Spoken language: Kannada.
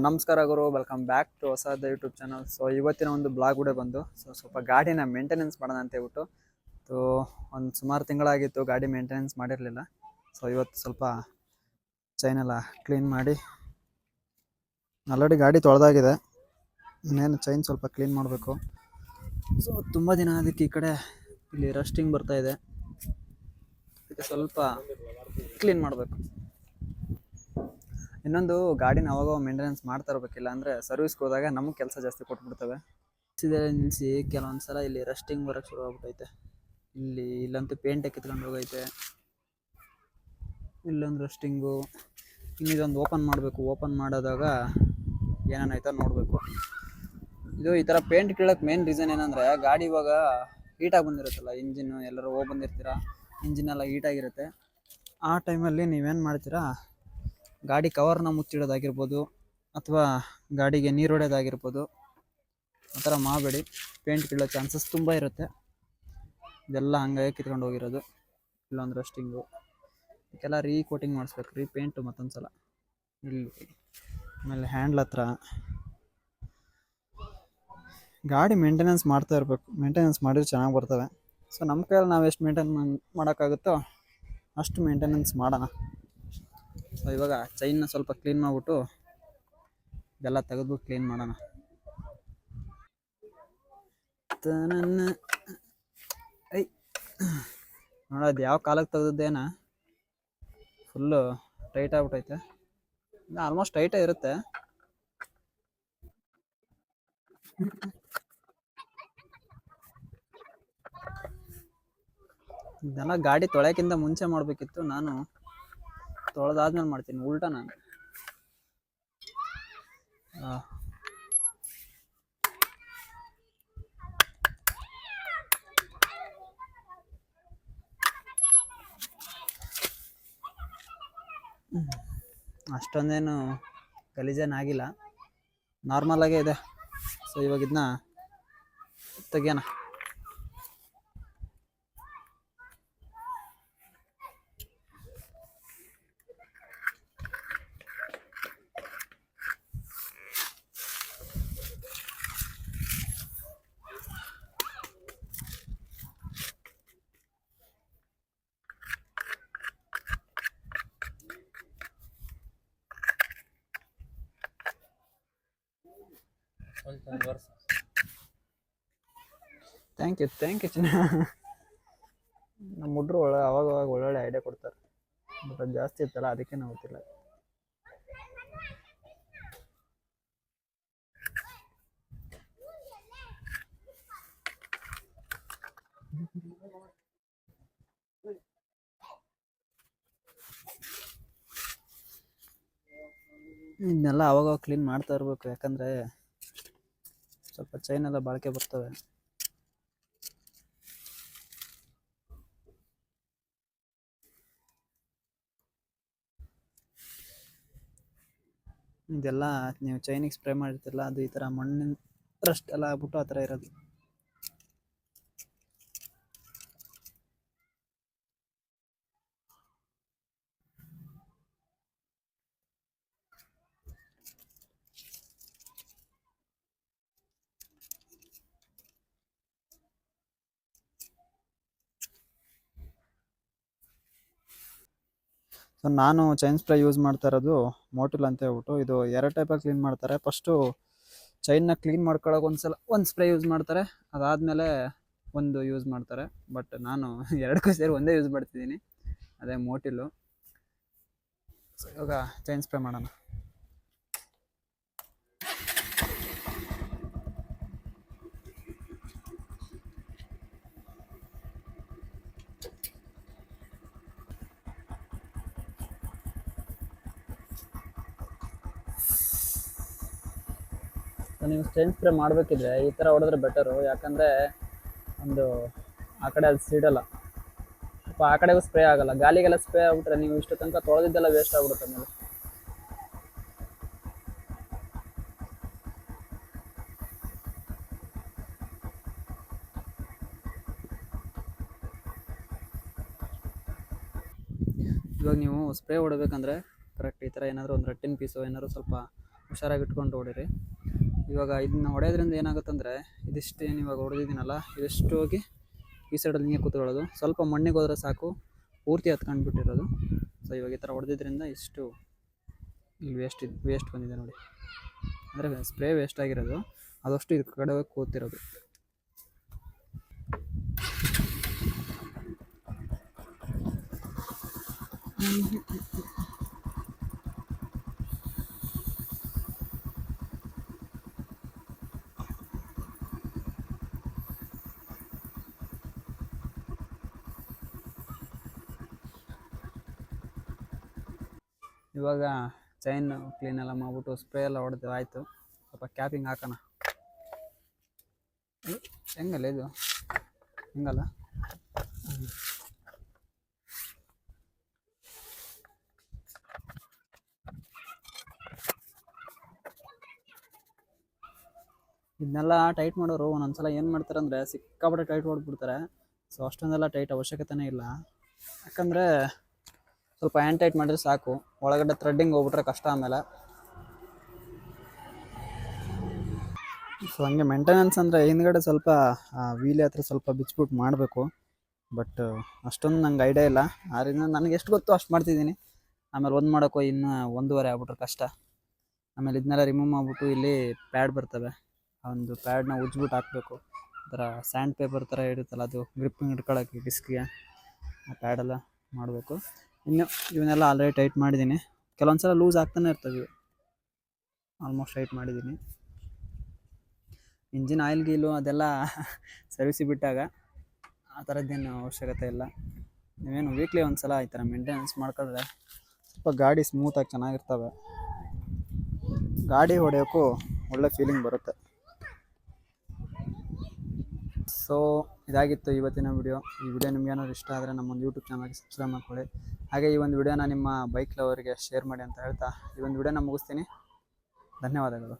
ನಮಸ್ಕಾರ ಗುರು, ವೆಲ್ಕಮ್ ಬ್ಯಾಕ್ ಟು ಹೊಸದ ಯೂಟ್ಯೂಬ್ ಚಾನಲ್. ಸೊ ಇವತ್ತಿನ ಒಂದು ಬ್ಲಾಗ್ ಕೂಡ ಬಂದು ಸ್ವಲ್ಪ ಗಾಡಿನ ಮೇಂಟೆನೆನ್ಸ್ ಮಾಡೋಣ ಅಂತ ಹೇಳ್ಬಿಟ್ಟು. ಸೊ ಒಂದು ಸುಮಾರು ತಿಂಗಳಾಗಿತ್ತು ಗಾಡಿ ಮೇಂಟೆನೆನ್ಸ್ ಮಾಡಿರಲಿಲ್ಲ. ಸೊ ಇವತ್ತು ಸ್ವಲ್ಪ ಚೈನೆಲ್ಲ ಕ್ಲೀನ್ ಮಾಡಿ, ಆಲ್ರೆಡಿ ಗಾಡಿ ತೊಳೆದಾಗಿದೆ, ಇನ್ನೇನು ಚೈನ್ ಸ್ವಲ್ಪ ಕ್ಲೀನ್ ಮಾಡಬೇಕು. ಸೊ ತುಂಬ ದಿನ ಅದಕ್ಕೆ ಈ ಕಡೆ ಇಲ್ಲಿ ರಸ್ಟಿಂಗ್ ಬರ್ತಾ ಇದೆ, ಅದಕ್ಕೆ ಸ್ವಲ್ಪ ಕ್ಲೀನ್ ಮಾಡಬೇಕು. ಇನ್ನೊಂದು ಗಾಡಿನ ಅವಾಗ ಮೇಂಟೆನೆನ್ಸ್ ಮಾಡ್ತಾ ಇರಬೇಕಿಲ್ಲ ಅಂದರೆ ಸರ್ವಿಸ್ಗೆ ಹೋದಾಗ ನಮಗೆ ಕೆಲಸ ಜಾಸ್ತಿ ಕೊಟ್ಬಿಡ್ತವೆ. ನಿಲ್ಲಿಸಿ ಕೆಲವೊಂದು ಸಲ ಇಲ್ಲಿ ರಸ್ಟಿಂಗ್ ಬರೋಕ್ಕೆ ಶುರು ಆಗ್ಬಿಟ್ಟೈತೆ. ಇಲ್ಲಂತೂ ಪೇಂಟೇ ಕಿತ್ಕೊಂಡು ಹೋಗೈತೆ, ಇಲ್ಲೊಂದು ರಸ್ಟಿಂಗು. ಇನ್ನಿದೊಂದು ಓಪನ್ ಮಾಡಬೇಕು, ಓಪನ್ ಮಾಡೋದಾಗ ಏನೇನಾಯ್ತಾ ನೋಡಬೇಕು. ಇದು ಈ ಥರ ಪೇಂಟ್ ಕೀಳಕ್ಕೆ ಮೇನ್ ರೀಸನ್ ಏನಂದರೆ, ಗಾಡಿ ಇವಾಗ ಹೀಟಾಗಿ ಬಂದಿರುತ್ತಲ್ಲ, ಇಂಜಿನ್ನು ಎಲ್ಲರೂ ಹೋಗಿ ಬಂದಿರ್ತೀರ, ಇಂಜಿನೆಲ್ಲ ಹೀಟಾಗಿರುತ್ತೆ. ಆ ಟೈಮಲ್ಲಿ ನೀವೇನು ಮಾಡ್ತೀರಾ, ಗಾಡಿ ಕವರ್ನ ಮುಚ್ಚಿಡೋದಾಗಿರ್ಬೋದು ಅಥವಾ ಗಾಡಿಗೆ ನೀರು ಹೊಡೆಯೋದಾಗಿರ್ಬೋದು, ಆ ಥರ ಮಾಡಬೇಡಿ. ಪೇಂಟ್ ಕೀಳೋ ಚಾನ್ಸಸ್ ತುಂಬ ಇರುತ್ತೆ. ಇದೆಲ್ಲ ಹಂಗಾಗಿ ಕಿತ್ಕೊಂಡು ಹೋಗಿರೋದು. ಇಲ್ಲೊಂದು ರಸ್ಟಿಂಗು, ಇದಕ್ಕೆಲ್ಲ ಕೋಟಿಂಗ್ ಮಾಡಿಸ್ಬೇಕು, ಪೇಂಟು ಮತ್ತೊಂದು ಸಲ. ಇಲ್ಲಿ ಆಮೇಲೆ ಹ್ಯಾಂಡ್ಲ್ ಹತ್ರ ಗಾಡಿ ಮೇಂಟೆನೆನ್ಸ್ ಮಾಡ್ತಾ ಇರಬೇಕು. ಮೇಂಟೆನೆನ್ಸ್ ಮಾಡಿದ್ರೆ ಚೆನ್ನಾಗಿ ಬರ್ತವೆ. ಸೊ ನಮ್ಮ ಕೈಯಲ್ಲಿ ನಾವು ಎಷ್ಟು ಮೇಂಟೈನ್ ಮಾಡೋಕ್ಕಾಗುತ್ತೋ ಅಷ್ಟು ಮೇಂಟೆನೆನ್ಸ್ ಮಾಡೋಣ. ಸೊ ಇವಾಗ ಚೈನ್ನ ಸ್ವಲ್ಪ ಕ್ಲೀನ್ ಮಾಡಿಬಿಟ್ಟು ಇದೆಲ್ಲ ತೆಗೆದ್ಬಿಟ್ಟು ಕ್ಲೀನ್ ಮಾಡೋಣ. ನೋಡೋದು ಯಾವ ಕಾಲಕ್ಕೆ ತೆಗೆದದ್ದೇನ ಫುಲ್ಲು ಟೈಟ್ ಆಗ್ಬಿಟ್ಟೈತೆ. ಆಲ್ಮೋಸ್ಟ್ ಟೈಟೇ ಇರುತ್ತೆ. ಇದೆಲ್ಲ ಗಾಡಿ ತೊಳೆಯೋಕ್ಕಿಂತ ಮುಂಚೆ ಮಾಡಬೇಕಿತ್ತು, ನಾನು ತೊಳೆದಾದ್ಮೇಲೆ ಮಾಡ್ತೀನಿ, ಉಲ್ಟಾ ನಾನು. ಅಷ್ಟೊಂದೇನು ಗಲೀಜೇನಾಗಿಲ್ಲ, ನಾರ್ಮಲಾಗೇ ಇದೆ. ಸೊ ಇವಾಗ ಇದನ್ನ ತೆಗಿಯೋಣ. ಥ್ಯಾಂಕ್ ಯು ಚಿನ್ನ. ನಮ್ಮ ಹುಡ್ರು ಅವಾಗ ಒಳ್ಳೊಳ್ಳೆ ಐಡಿಯಾ ಕೊಡ್ತಾರೆ, ಬಟ್ ಅದು ಜಾಸ್ತಿ ಇರ್ತಲ್ಲ, ಅದಕ್ಕೆ ನಾವು ಗೊತ್ತಿಲ್ಲ. ಇದನ್ನೆಲ್ಲ ಅವಾಗ ಕ್ಲೀನ್ ಮಾಡ್ತಾ ಇರಬೇಕು, ಯಾಕಂದರೆ ಸ್ವಲ್ಪ ಚೈನೆಲ್ಲ ಬಾಳಿಕೆ ಬರ್ತವೆ. ಇದೆಲ್ಲ ನೀವು ಚೈನಿಗೆ ಸ್ಪ್ರೇ ಮಾಡಿರ್ತಿರಲ್ಲ, ಅದು ಈ ಥರ ಮಣ್ಣಿನ ರಸ್ಟ್ ಎಲ್ಲ ಆಗ್ಬಿಟ್ಟು ಆ ಥರ ಇರೋದು. ಸೊ ನಾನು ಚೈನ್ ಸ್ಪ್ರೇ ಯೂಸ್ ಮಾಡ್ತಾ ಇರೋದು ಮೋಟಿಲ್ ಅಂತ ಹೇಳ್ಬಿಟ್ಟು. ಇದು 2 ಟೈಪಾಗಿ ಕ್ಲೀನ್ ಮಾಡ್ತಾರೆ. ಫಸ್ಟು ಚೈನ್ನ ಕ್ಲೀನ್ ಮಾಡ್ಕೊಳ್ಳೋಕೆ ಒಂದು ಸ್ಪ್ರೇ ಯೂಸ್ ಮಾಡ್ತಾರೆ, ಅದಾದಮೇಲೆ ಒಂದು ಯೂಸ್ ಮಾಡ್ತಾರೆ. ಬಟ್ ನಾನು ಎರಡಕ್ಕೂ ಸೇರಿ ಒಂದೇ ಯೂಸ್ ಮಾಡ್ತಿದ್ದೀನಿ, ಅದೇ ಮೋಟಿಲು. ಸೊ ಇವಾಗ ಚೈನ್ ಸ್ಪ್ರೇ ಮಾಡೋಣ. ನೀವು ಚೈನ್ ಸ್ಪ್ರೇ ಮಾಡಬೇಕಿದ್ರೆ ಈ ಥರ ಹೊಡೆದ್ರೆ ಬೆಟರು, ಯಾಕಂದರೆ ಒಂದು ಆ ಕಡೆ ಅದು ಸಿಡಲ್ಲ, ಸ್ವಲ್ಪ ಆ ಕಡೆಗೂ ಸ್ಪ್ರೇ ಆಗಲ್ಲ. ಗಾಲಿಗೆಲ್ಲ ಸ್ಪ್ರೇ ಆಗ್ಬಿಟ್ರೆ ನೀವು ಇಷ್ಟು ತನಕ ತೊಳೆದಿದ್ದೆಲ್ಲ ವೇಸ್ಟ್ ಆಗ್ಬಿಡುತ್ತೆ ಆಮೇಲೆ. ಇವಾಗ ನೀವು ಸ್ಪ್ರೇ ಹೊಡಬೇಕಂದ್ರೆ ಕರೆಕ್ಟ್ ಈ ಥರ ಏನಾದರೂ ಒಂದು ರಟ್ಟಿನ ಪೀಸು ಏನಾದರೂ ಸ್ವಲ್ಪ ಹುಷಾರಾಗಿ ಇಟ್ಕೊಂಡು ಹೊಡೀರಿ. ಇವಾಗ ಇದನ್ನ ಹೊಡೆಯೋದ್ರಿಂದ ಏನಾಗುತ್ತಂದರೆ ಇದಿಷ್ಟೇನು ಇವಾಗ ಹೊಡೆದಿದ್ದೀನಲ್ಲ ಇದಿಷ್ಟು ಹೋಗಿ ಈ ಸೈಡಲ್ಲಿ ಹಿಂಗೆ ಕೂತ್ಕೊಳ್ಳೋದು, ಸ್ವಲ್ಪ ಮಣ್ಣಿಗೆ ಹೋದರೆ ಸಾಕು ಪೂರ್ತಿ ಹತ್ಕೊಂಡು ಬಿಟ್ಟಿರೋದು. ಸೊ ಇವಾಗ ಈ ಥರ ಹೊಡೆದಿದ್ದರಿಂದ ಇಷ್ಟು ಇಲ್ಲಿ ವೇಸ್ಟ್ ಬಂದಿದೆ ನೋಡಿ, ಅಂದರೆ ಸ್ಪ್ರೇ ವೇಸ್ಟ್ ಆಗಿರೋದು ಅದಷ್ಟು ಇದು ಕಡೆ ಹೋಗಿ ಕೂತಿರೋದು. ಇವಾಗ ಚೈನ್ ಕ್ಲೀನ್ ಎಲ್ಲ ಮಾಡ್ಬಿಟ್ಟು ಸ್ಪ್ರೇ ಎಲ್ಲ ಹೊಡೆದು ಆಯಿತು. ಸ್ವಲ್ಪ ಕ್ಯಾಪಿಂಗ್ ಹಾಕೋಣ. ಹೆಂಗಲ್ಲ ಇದು ಹಿಂಗಲ್ಲ, ಇದನ್ನೆಲ್ಲ ಟೈಟ್ ಮಾಡೋರು ಒಂದೊಂದ್ಸಲ ಏನು ಮಾಡ್ತಾರೆ ಅಂದರೆ ಸಿಕ್ಕಾಪಟ್ಟೆ ಟೈಟ್ ಹೊಡ್ಬಿಡ್ತಾರೆ. ಸೊ ಅಷ್ಟೊಂದೆಲ್ಲ ಟೈಟ್ ಅವಶ್ಯಕತೆನೇ ಇಲ್ಲ, ಯಾಕಂದರೆ ಸ್ವಲ್ಪ ಹ್ಯಾಂಡ್ ಟೈಟ್ ಮಾಡಿದ್ರೆ ಸಾಕು. ಒಳಗಡೆ ಥ್ರೆಡ್ಡಿಂಗ್ ಹೋಗ್ಬಿಟ್ರೆ ಕಷ್ಟ ಆಮೇಲೆ. ಸೊ ಹಂಗೆ ಮೇಂಟೆನೆನ್ಸ್ ಅಂದರೆ ಹಿಂದ್ಗಡೆ ಸ್ವಲ್ಪ ವೀಲ್ ಹತ್ರ ಸ್ವಲ್ಪ ಬಿಚ್ಬಿಟ್ಟು ಮಾಡಬೇಕು. ಬಟ್ ಅಷ್ಟೊಂದು ನಂಗೆ ಐಡಿಯಾ ಇಲ್ಲ, ಆದ್ದರಿಂದ ನನಗೆ ಎಷ್ಟು ಗೊತ್ತೋ ಅಷ್ಟು ಮಾಡ್ತಿದ್ದೀನಿ. ಆಮೇಲೆ ಒಂದು ಮಾಡೋಕ್ಕೋ ಇನ್ನು 1.5 ಆಗ್ಬಿಟ್ರೆ ಕಷ್ಟ. ಆಮೇಲೆ ಇದನ್ನೆಲ್ಲ ರಿಮೂವ್ ಮಾಡಿಬಿಟ್ಟು ಇಲ್ಲಿ ಪ್ಯಾಡ್ ಬರ್ತವೆ, ಆ ಒಂದು ಪ್ಯಾಡ್ನ ಉಜ್ಬಿಟ್ಟು ಹಾಕಬೇಕು. ಈ ಥರ ಸ್ಯಾಂಡ್ ಪೇಪರ್ ಥರ ಇರುತ್ತಲ್ಲ, ಅದು ಗ್ರಿಪ್ಪಿಂಗ್ ಇಟ್ಕೊಳ್ಳೋಕ್ಕೆ ಡಿಸ್ಕ್ಗೆ ಆ ಪ್ಯಾಡೆಲ್ಲ ಮಾಡಬೇಕು. ಇನ್ನು ಇವನ್ನೆಲ್ಲ ಆಲ್ರೆಡಿ ಟೈಟ್ ಮಾಡಿದ್ದೀನಿ. ಕೆಲವೊಂದು ಸಲ ಲೂಸ್ ಆಗ್ತಾನೆ ಇರ್ತವೆ, ಆಲ್ಮೋಸ್ಟ್ ಟೈಟ್ ಮಾಡಿದ್ದೀನಿ. ಇಂಜಿನ್ ಆಯಿಲ್ ಗೀಲು ಅದೆಲ್ಲ ಸರ್ವಿಸಿಗೆ ಬಿಟ್ಟಾಗ ಆ ಥರದ್ದೇನು ಅವಶ್ಯಕತೆ ಇಲ್ಲ. ನೀವೇನು ವೀಕ್ಲಿ ಒಂದು ಸಲ ಈ ಥರ ಮೇಂಟೆನೆನ್ಸ್ ಮಾಡ್ಕೊಂಡ್ರೆ ಸ್ವಲ್ಪ ಗಾಡಿ ಸ್ಮೂತಾಗಿ ಚೆನ್ನಾಗಿರ್ತವೆ, ಗಾಡಿ ಹೊಡೆಯೋಕ್ಕೂ ಒಳ್ಳೆ ಫೀಲಿಂಗ್ ಬರುತ್ತೆ. ಸೊ ಇದಾಗಿತ್ತು ಇವತ್ತಿನ ವಿಡಿಯೋ. ಈ ವಿಡಿಯೋ ನಿಮ್ಗೇನಾದ್ರು ಇಷ್ಟ ಆದರೆ ನಮ್ಮೊಂದು ಯೂಟ್ಯೂಬ್ ಚಾನಲ್ಗೆ ಸಬ್ಸ್ಕ್ರೈಬ್ ಮಾಡ್ಕೊಳ್ಳಿ. ಹಾಗೆ ಈ ಒಂದು ವಿಡಿಯೋನ ನಿಮ್ಮ ಬೈಕ್ ಲವರಿಗೆ ಶೇರ್ ಮಾಡಿ ಅಂತ ಹೇಳ್ತಾ ಈ ಒಂದು ವಿಡಿಯೋನ ಮುಗಿಸ್ತೀನಿ. ಧನ್ಯವಾದಗಳು.